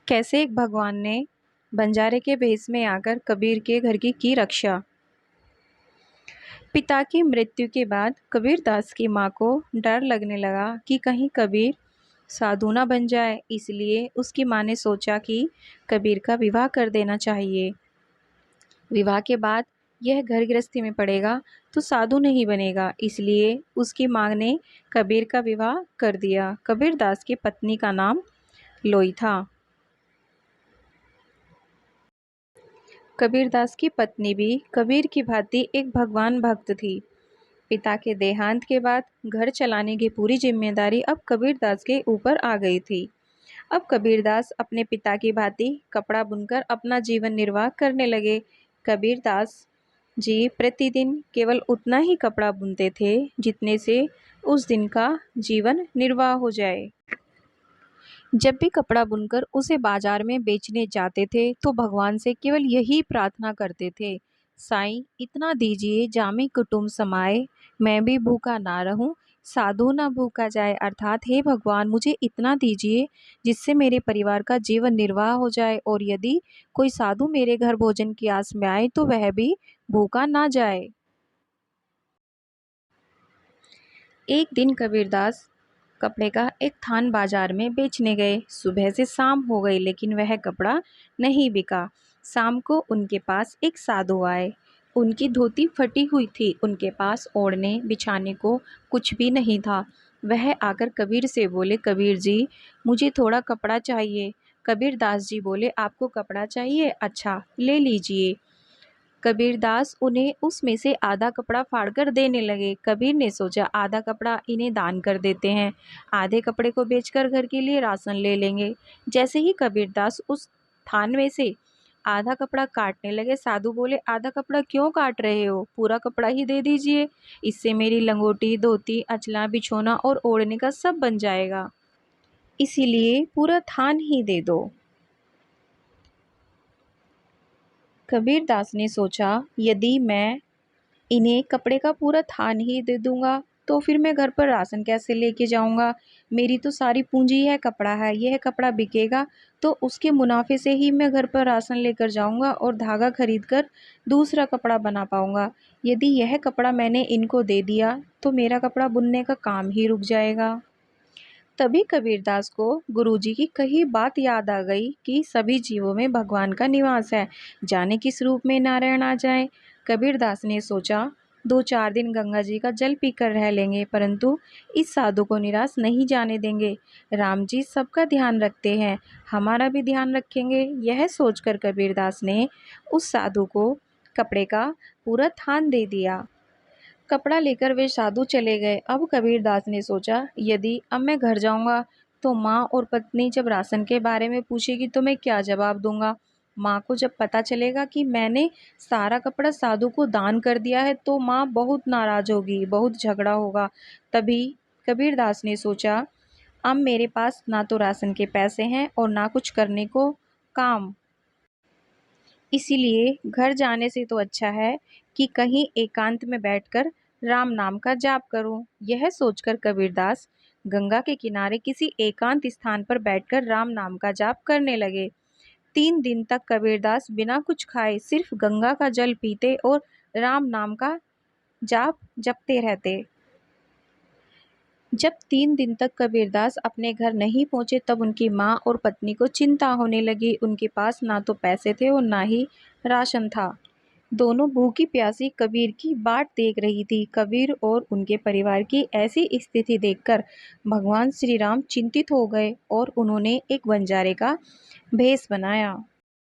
कैसे एक भगवान ने बंजारे के भेष में आकर कबीर के घर की रक्षा। पिता की मृत्यु के बाद कबीरदास की माँ को डर लगने लगा कि कहीं कबीर साधु ना बन जाए, इसलिए उसकी माँ ने सोचा कि कबीर का विवाह कर देना चाहिए। विवाह के बाद यह घर गृहस्थी में पड़ेगा तो साधु नहीं बनेगा, इसलिए उसकी माँ ने कबीर का विवाह कर दिया। कबीरदास की पत्नी का नाम लोई था। कबीरदास की पत्नी भी कबीर की भांति एक भगवान भक्त थी। पिता के देहांत के बाद घर चलाने की पूरी जिम्मेदारी अब कबीरदास के ऊपर आ गई थी। अब कबीरदास अपने पिता की भांति कपड़ा बुनकर अपना जीवन निर्वाह करने लगे। कबीरदास जी प्रतिदिन केवल उतना ही कपड़ा बुनते थे जितने से उस दिन का जीवन निर्वाह हो जाए। जब भी कपड़ा बुनकर उसे बाजार में बेचने जाते थे तो भगवान से केवल यही प्रार्थना करते थे, साईं इतना दीजिए जामे कुटुंब समाए, मैं भी भूखा ना रहूं, साधु ना भूखा जाए। अर्थात हे भगवान मुझे इतना दीजिए जिससे मेरे परिवार का जीवन निर्वाह हो जाए, और यदि कोई साधु मेरे घर भोजन की आस में आए तो वह भी भूखा ना जाए। एक दिन कबीरदास कपड़े का एक थान बाजार में बेचने गए। सुबह से शाम हो गई लेकिन वह कपड़ा नहीं बिका। शाम को उनके पास एक साधु आए। उनकी धोती फटी हुई थी, उनके पास ओढ़ने बिछाने को कुछ भी नहीं था। वह आकर कबीर से बोले, कबीर जी मुझे थोड़ा कपड़ा चाहिए। कबीरदास जी बोले, आपको कपड़ा चाहिए, अच्छा ले लीजिए। कबीरदास उन्हें उसमें से आधा कपड़ा फाड़कर देने लगे। कबीर ने सोचा आधा कपड़ा इन्हें दान कर देते हैं, आधे कपड़े को बेचकर घर के लिए राशन ले लेंगे। जैसे ही कबीरदास उस थान में से आधा कपड़ा काटने लगे, साधु बोले, आधा कपड़ा क्यों काट रहे हो, पूरा कपड़ा ही दे दीजिए, इससे मेरी लंगोटी धोती अचला बिछोना और ओढ़ने का सब बन जाएगा, इसीलिए पूरा थान ही दे दो। कबीरदास ने सोचा यदि मैं इन्हें कपड़े का पूरा थान ही दे दूंगा तो फिर मैं घर पर राशन कैसे लेके जाऊंगा। मेरी तो सारी पूंजी है कपड़ा है, यह कपड़ा बिकेगा तो उसके मुनाफे से ही मैं घर पर राशन लेकर जाऊंगा और धागा खरीद कर दूसरा कपड़ा बना पाऊंगा। यदि यह कपड़ा मैंने इनको दे दिया तो मेरा कपड़ा बुनने का काम ही रुक जाएगा। तभी कबीरदास को गुरुजी की कही बात याद आ गई कि सभी जीवों में भगवान का निवास है, जाने किस रूप में नारायण आ जाए। कबीरदास ने सोचा 2-4 दिन गंगा जी का जल पीकर रह लेंगे, परंतु इस साधु को निराश नहीं जाने देंगे। राम जी सबका ध्यान रखते हैं, हमारा भी ध्यान रखेंगे। यह सोचकर कबीरदास ने उस साधु को कपड़े का पूरा थान दे दिया। कपड़ा लेकर वे साधु चले गए। अब कबीरदास ने सोचा यदि अब मैं घर जाऊंगा तो माँ और पत्नी जब राशन के बारे में पूछेगी तो मैं क्या जवाब दूंगा। माँ को जब पता चलेगा कि मैंने सारा कपड़ा साधु को दान कर दिया है तो माँ बहुत नाराज होगी, बहुत झगड़ा होगा। तभी कबीरदास ने सोचा अब मेरे पास ना तो राशन के पैसे हैं और ना कुछ करने को काम, इसीलिए घर जाने से तो अच्छा है कि कहीं एकांत में बैठकर राम नाम का जाप करूं। यह सोचकर कबीरदास गंगा के किनारे किसी एकांत स्थान पर बैठकर राम नाम का जाप करने लगे। 3 दिन तक कबीरदास बिना कुछ खाए सिर्फ गंगा का जल पीते और राम नाम का जाप जपते रहते। जब 3 दिन तक कबीरदास अपने घर नहीं पहुंचे तब उनकी माँ और पत्नी को चिंता होने लगी। उनके पास ना तो पैसे थे और ना ही राशन था। दोनों भूखी प्यासी कबीर की बाट देख रही थी। कबीर और उनके परिवार की ऐसी स्थिति देखकर भगवान श्री राम चिंतित हो गए और उन्होंने एक बंजारे का भेष बनाया।